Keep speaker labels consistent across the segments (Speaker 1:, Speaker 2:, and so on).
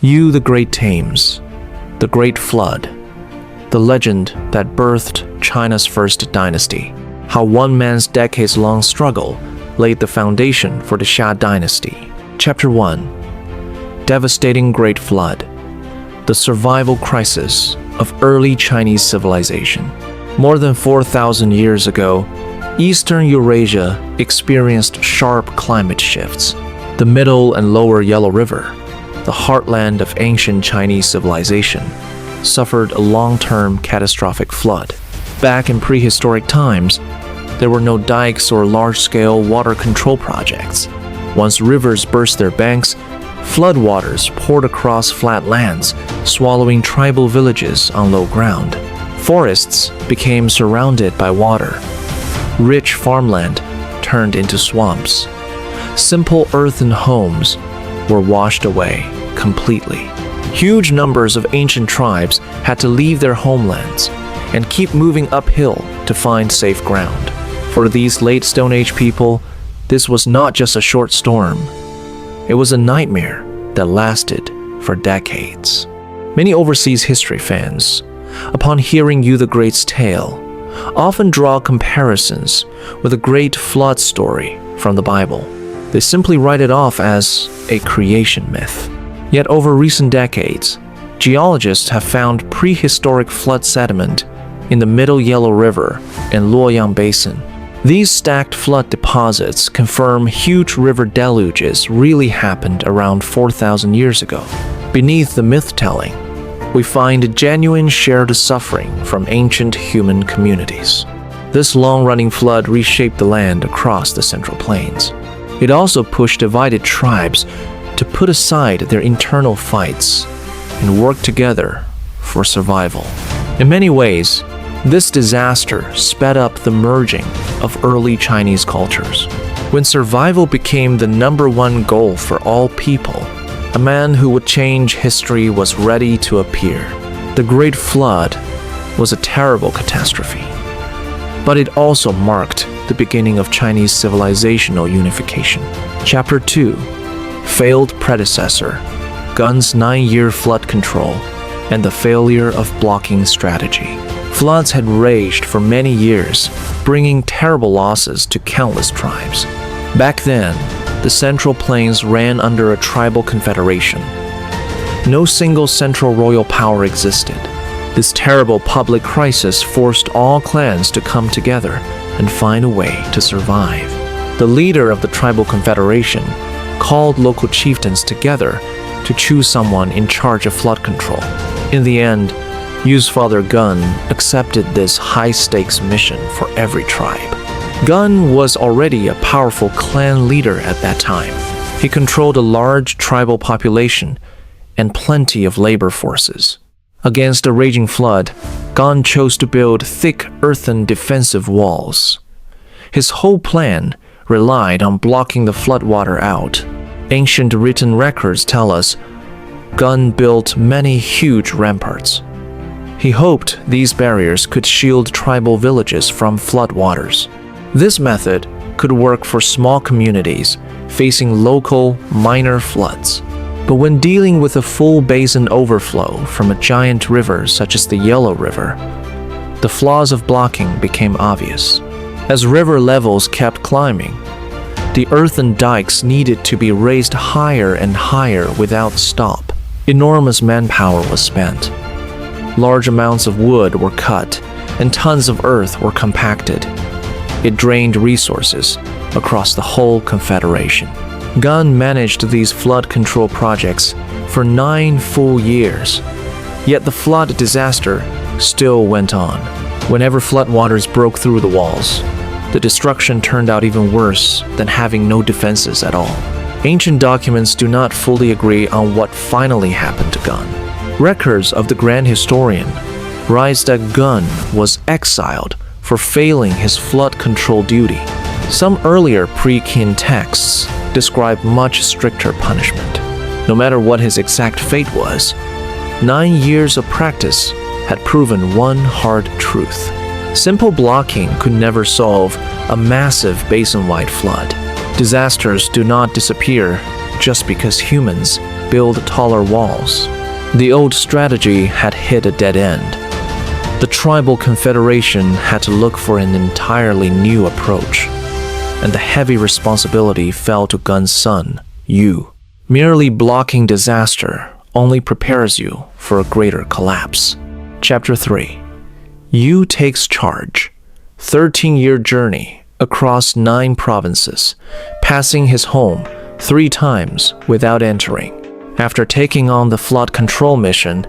Speaker 1: You the Great Tames, the Great Flood, the legend that birthed China's first dynasty. How one man's decades-long struggle laid the foundation for the Xia Dynasty. Chapter 1. Devastating Great Flood. The survival crisis of early Chinese civilization. More than 4,000 years ago, Eastern Eurasia experienced sharp climate shifts. The Middle and Lower Yellow River, the heartland of ancient Chinese civilization, suffered a long-term catastrophic flood. Back in prehistoric times, there were no dikes or large-scale water control projects. Once rivers burst their banks, floodwaters poured across flat lands, swallowing tribal villages on low ground. Forests became surrounded by water. Rich farmland turned into swamps. Simple earthen homes were washed away completely. Huge numbers of ancient tribes had to leave their homelands and keep moving uphill to find safe ground. For these late Stone Age people, this was not just a short storm. It was a nightmare that lasted for decades. Many overseas history fans, upon hearing You the Great's tale, often draw comparisons with the Great Flood story from the Bible. They simply write it off as a creation myth. Yet over recent decades, geologists have found prehistoric flood sediment in the Middle Yellow River and Luoyang Basin. These stacked flood deposits confirm huge river deluges really happened around 4,000 years ago. Beneath the myth-telling, we find genuine shared suffering from ancient human communities. This long-running flood reshaped the land across the Central Plains. It also pushed divided tribes to put aside their internal fights and work together for survival. In many ways, this disaster sped up the merging of early Chinese cultures. When survival became the #1 goal for all people, a man who would change history was ready to appear. The Great Flood was a terrible catastrophe, but it also marked the beginning of Chinese civilizational unification. Chapter 2. Failed Predecessor, Gun's 9-year flood control, and the failure of blocking strategy. Floods had raged for many years, bringing terrible losses to countless tribes. Back then, the Central Plains ran under a tribal confederation. No single central royal power existed. This terrible public crisis forced all clans to come together and find a way to survive. The leader of the tribal confederation called local chieftains together to choose someone in charge of flood control. In the end, Yu's father Gun accepted this high-stakes mission for every tribe. Gun was already a powerful clan leader at that time. He controlled a large tribal population and plenty of labor forces. Against a raging flood, Gun chose to build thick earthen defensive walls. His whole plan relied on blocking the floodwater out. Ancient written records tell us Gun built many huge ramparts. He hoped these barriers could shield tribal villages from floodwaters. This method could work for small communities facing local, minor floods. But when dealing with a full basin overflow from a giant river such as the Yellow River, the flaws of blocking became obvious. As river levels kept climbing, the earthen dikes needed to be raised higher and higher without stop. Enormous manpower was spent. Large amounts of wood were cut, and tons of earth were compacted. It drained resources across the whole confederation. Gun managed these flood control projects for 9 full years. Yet the flood disaster still went on. Whenever floodwaters broke through the walls, the destruction turned out even worse than having no defenses at all. Ancient documents do not fully agree on what finally happened to Gun. Records of the Grand Historian write that Gun was exiled for failing his flood control duty. Some earlier pre-Qin texts describe much stricter punishment. No matter what his exact fate was, 9 years of practice had proven one hard truth. Simple blocking could never solve a massive basin-wide flood. Disasters do not disappear just because humans build taller walls. The old strategy had hit a dead end. The tribal confederation had to look for an entirely new approach, and the heavy responsibility fell to Gun's son, Yu. Merely blocking disaster only prepares you for a greater collapse. Chapter 3. Yu takes charge. 13-year journey across 9 provinces, passing his home 3 times without entering. After taking on the flood control mission,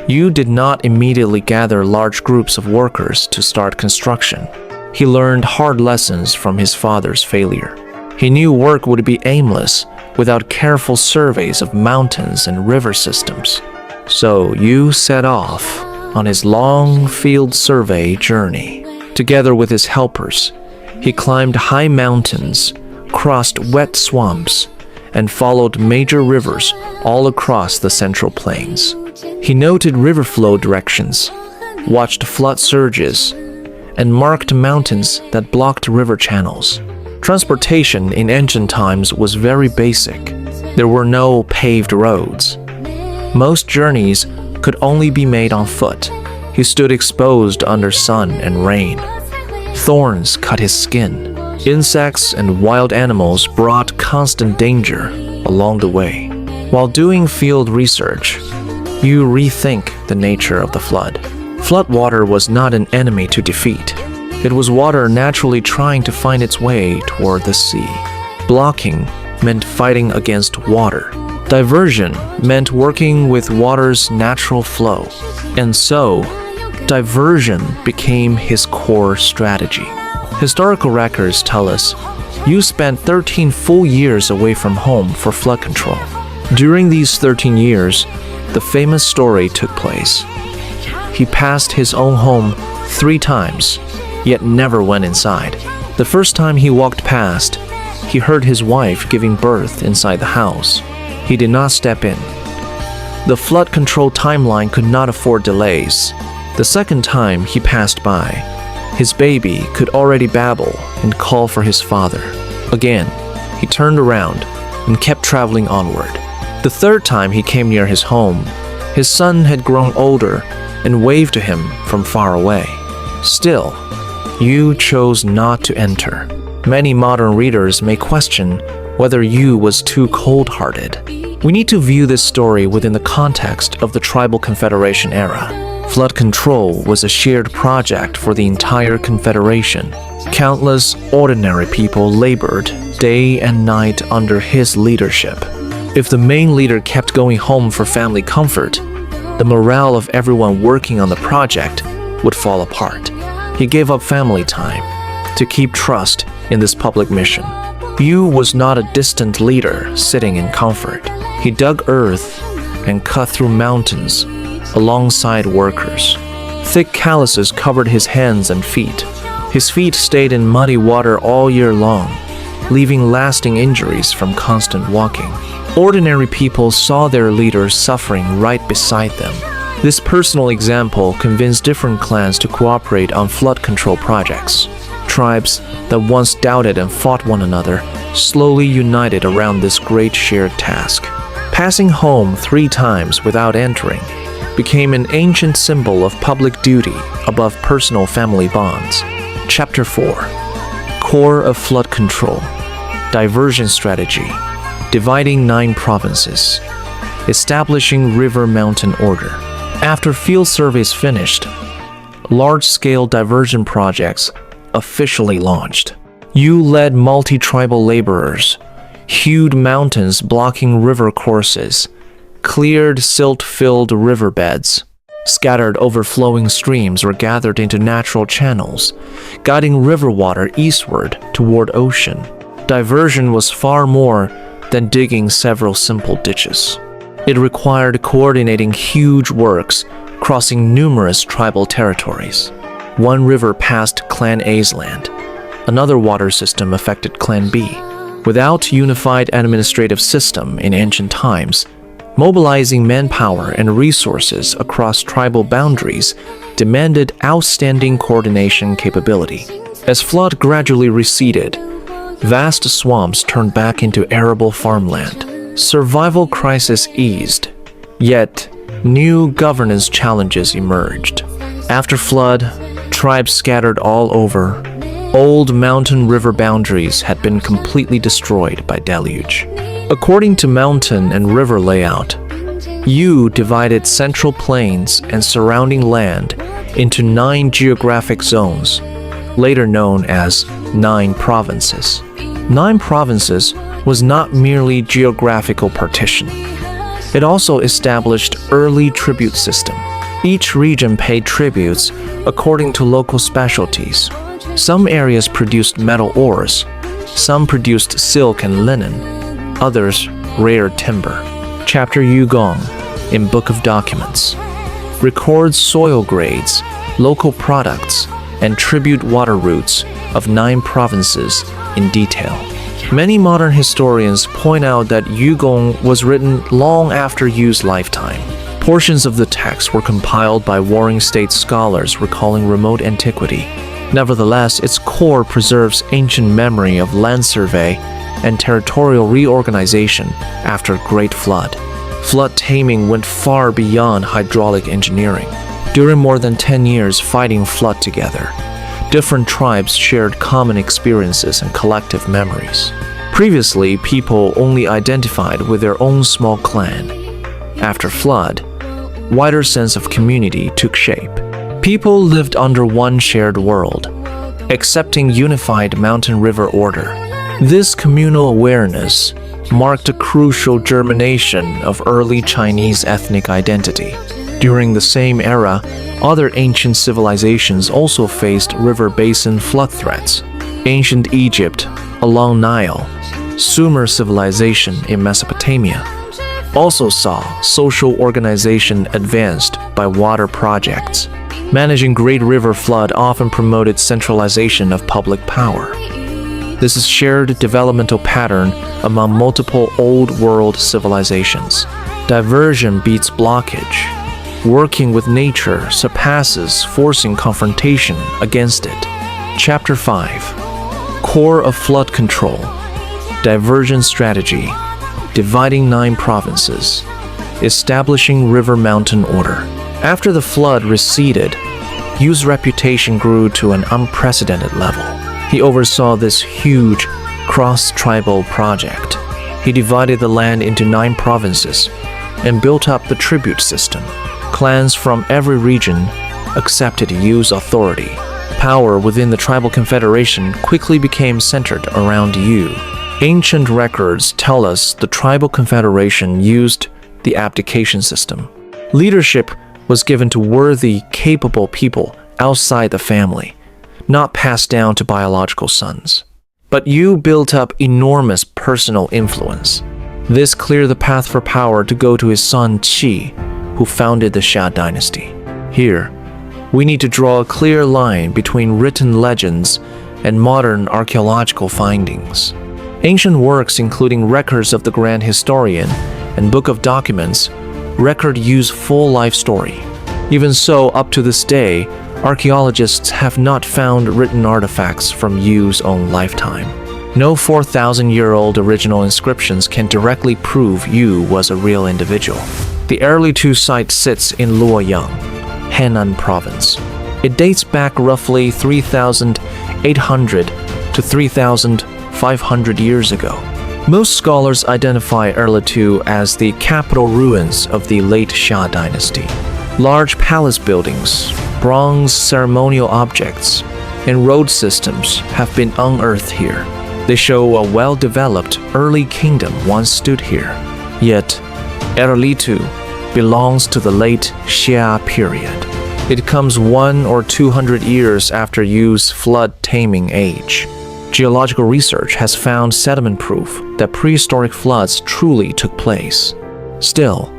Speaker 1: Yu did not immediately gather large groups of workers to start construction. He learned hard lessons from his father's failure. He knew work would be aimless without careful surveys of mountains and river systems. So Yu set off on his long field survey journey. Together with his helpers, he climbed high mountains, crossed wet swamps, and followed major rivers all across the Central Plains. He noted river flow directions, watched flood surges, and marked mountains that blocked river channels. Transportation in ancient times was very basic. There were no paved roads. Most journeys could only be made on foot. He stood exposed under sun and rain. Thorns cut his skin. Insects and wild animals brought constant danger along the way. While doing field research, you rethink the nature of the flood. Floodwater was not an enemy to defeat. It was water naturally trying to find its way toward the sea. Blocking meant fighting against water. Diversion meant working with water's natural flow. And so, diversion became his core strategy. Historical records tell us Yu spent 13 full years away from home for flood control. During these 13 years, the famous story took place. He passed his own home 3 times, yet never went inside. The first time he walked past, he heard his wife giving birth inside the house. He did not step in. The flood control timeline could not afford delays. The second time he passed by, his baby could already babble and call for his father. Again, he turned around and kept traveling onward. The third time he came near his home, his son had grown older and waved to him from far away. Still, Yu chose not to enter. Many modern readers may question whether Yu was too cold-hearted. We need to view this story within the context of the Tribal Confederation era. Flood control was a shared project for the entire Confederation. Countless ordinary people labored day and night under his leadership. If the main leader kept going home for family comfort, the morale of everyone working on the project would fall apart. He gave up family time to keep trust in this public mission. Yu was not a distant leader sitting in comfort. He dug earth and cut through mountains alongside workers. Thick calluses covered his hands and feet. His feet stayed in muddy water all year long, leaving lasting injuries from constant walking. Ordinary people saw their leaders suffering right beside them. This personal example convinced different clans to cooperate on flood control projects. Tribes that once doubted and fought one another slowly united around this great shared task. Passing home 3 times without entering became an ancient symbol of public duty above personal family bonds. Chapter 4. Core of Flood Control. Diversion Strategy. Dividing 9 provinces. Establishing river-mountain order. After field surveys finished, large-scale diversion projects officially launched. Yu led multi-tribal laborers, hewed mountains blocking river courses, cleared silt-filled riverbeds. Scattered overflowing streams were gathered into natural channels, guiding river water eastward toward ocean. Diversion was far more than digging several simple ditches. It required coordinating huge works crossing numerous tribal territories. One river passed Clan A's land. Another water system affected Clan B. Without unified administrative system in ancient times, mobilizing manpower and resources across tribal boundaries demanded outstanding coordination capability. As flood gradually receded, vast swamps turned back into arable farmland. Survival crisis eased, yet new governance challenges emerged. After flood, tribes scattered all over. Old mountain river boundaries had been completely destroyed by deluge. According to mountain and river layout, Yu divided central plains and surrounding land into 9 geographic zones, later known as 9 provinces. 9 provinces was not merely geographical partition. It also established early tribute system. Each region paid tributes according to local specialties. Some areas produced metal ores, some produced silk and linen, others rare timber. Chapter Yugong in Book of Documents records soil grades, local products, and tribute water routes of 9 provinces in detail. Many modern historians point out that Yugong was written long after Yu's lifetime. Portions of the text were compiled by warring state scholars recalling remote antiquity. Nevertheless, its core preserves ancient memory of land survey and territorial reorganization after Great Flood. Flood taming went far beyond hydraulic engineering. During more than 10 years fighting flood together, different tribes shared common experiences and collective memories. Previously, people only identified with their own small clan. After flood, wider sense of community took shape. People lived under one shared world, accepting unified mountain-river order. This communal awareness marked a crucial germination of early Chinese ethnic identity. During the same era, other ancient civilizations also faced river basin flood threats. Ancient Egypt along Nile, Sumer civilization in Mesopotamia, also saw social organization advanced by water projects. Managing great river flood often promoted centralization of public power. This is shared developmental pattern among multiple old world civilizations. Diversion beats blockage. Working with nature surpasses forcing confrontation against it. Chapter 5. Core of Flood Control. Diversion Strategy. Dividing 9 provinces. Establishing River Mountain Order. After the flood receded, Yu's reputation grew to an unprecedented level. He oversaw this huge cross-tribal project. He divided the land into 9 provinces and built up the tribute system. Clans from every region accepted Yu's authority. Power within the tribal confederation quickly became centered around Yu. Ancient records tell us the tribal confederation used the abdication system. Leadership was given to worthy, capable people outside the family, not passed down to biological sons. But Yu built up enormous personal influence. This cleared the path for power to go to his son Qi, who founded the Xia Dynasty. Here, we need to draw a clear line between written legends and modern archaeological findings. Ancient works including records of the Grand Historian and Book of Documents record Yu's full life story. Even so, up to this day, archaeologists have not found written artifacts from Yu's own lifetime. No 4,000-year-old original inscriptions can directly prove Yu was a real individual. The early two site sits in Luoyang, Henan province. It dates back roughly 3,800 to 3,500 years ago. Most scholars identify Erlitou as the capital ruins of the late Xia Dynasty. Large palace buildings, bronze ceremonial objects, and road systems have been unearthed here. They show a well-developed early kingdom once stood here. Yet, Erlitou belongs to the late Xia period. It comes 100 or 200 years after Yu's flood taming age. Geological research has found sediment proof that prehistoric floods truly took place. Still,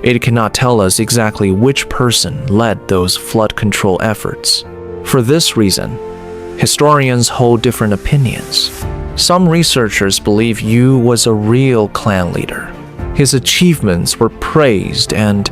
Speaker 1: it cannot tell us exactly which person led those flood control efforts. For this reason, historians hold different opinions. Some researchers believe Yu was a real clan leader. His achievements were praised and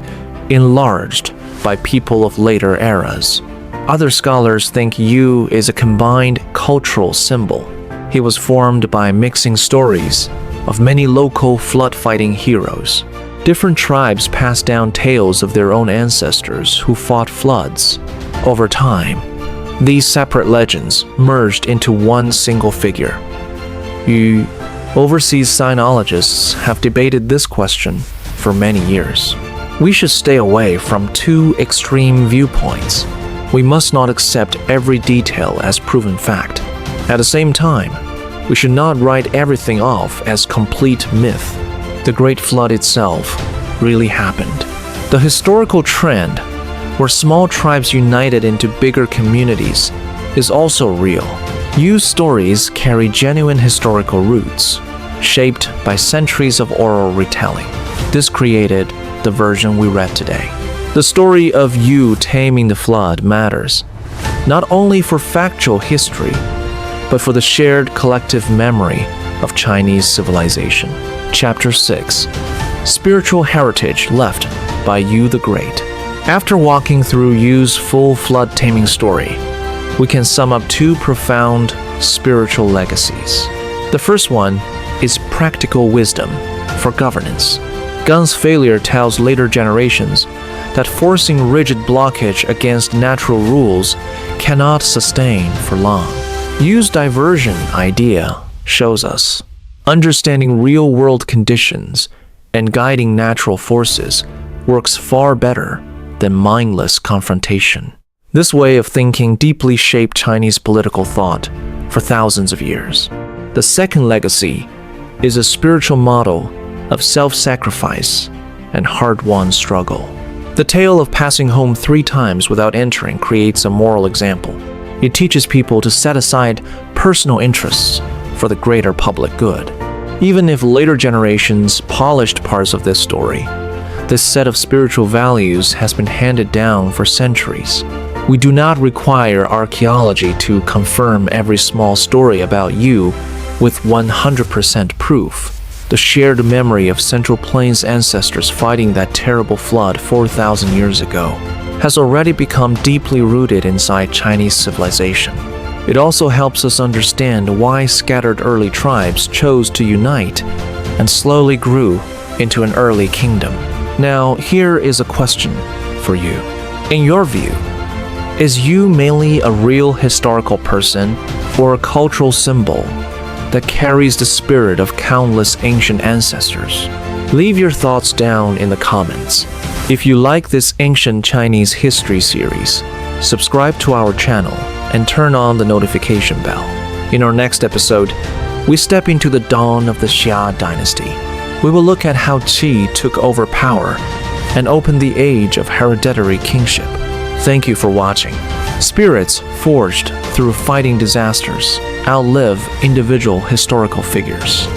Speaker 1: enlarged by people of later eras. Other scholars think Yu is a combined cultural symbol. He was formed by mixing stories, of many local flood-fighting heroes. Different tribes passed down tales of their own ancestors who fought floods. Over time, these separate legends merged into one single figure. Overseas sinologists have debated this question for many years. We should stay away from two extreme viewpoints. We must not accept every detail as proven fact. At the same time, we should not write everything off as complete myth. The Great Flood itself really happened. The historical trend, where small tribes united into bigger communities, is also real. Yu's stories carry genuine historical roots, shaped by centuries of oral retelling. This created the version we read today. The story of Yu taming the flood matters, not only for factual history, but for the shared collective memory of Chinese civilization. Chapter 6. Spiritual heritage left by Yu the Great. After walking through Yu's full flood taming story, we can sum up two profound spiritual legacies. The first one is practical wisdom for governance. Gun's failure tells later generations that forcing rigid blockage against natural rules cannot sustain for long. Yu's diversion idea shows us understanding real-world conditions and guiding natural forces works far better than mindless confrontation. This way of thinking deeply shaped Chinese political thought for thousands of years. The second legacy is a spiritual model of self-sacrifice and hard-won struggle. The tale of passing home 3 times without entering creates a moral example. It teaches people to set aside personal interests for the greater public good. Even if later generations polished parts of this story, this set of spiritual values has been handed down for centuries. We do not require archaeology to confirm every small story about Yu with 100% proof. The shared memory of Central Plains ancestors fighting that terrible flood 4,000 years ago has already become deeply rooted inside Chinese civilization. It also helps us understand why scattered early tribes chose to unite and slowly grew into an early kingdom. Now, here is a question for you. In your view, is Yu mainly a real historical person or a cultural symbol that carries the spirit of countless ancient ancestors? Leave your thoughts down in the comments. If you like this ancient Chinese history series, subscribe to our channel and turn on the notification bell. In our next episode, we step into the dawn of the Xia Dynasty. We will look at how Qi took over power and opened the age of hereditary kingship. Thank you for watching. Spirits forged through fighting disasters outlive individual historical figures.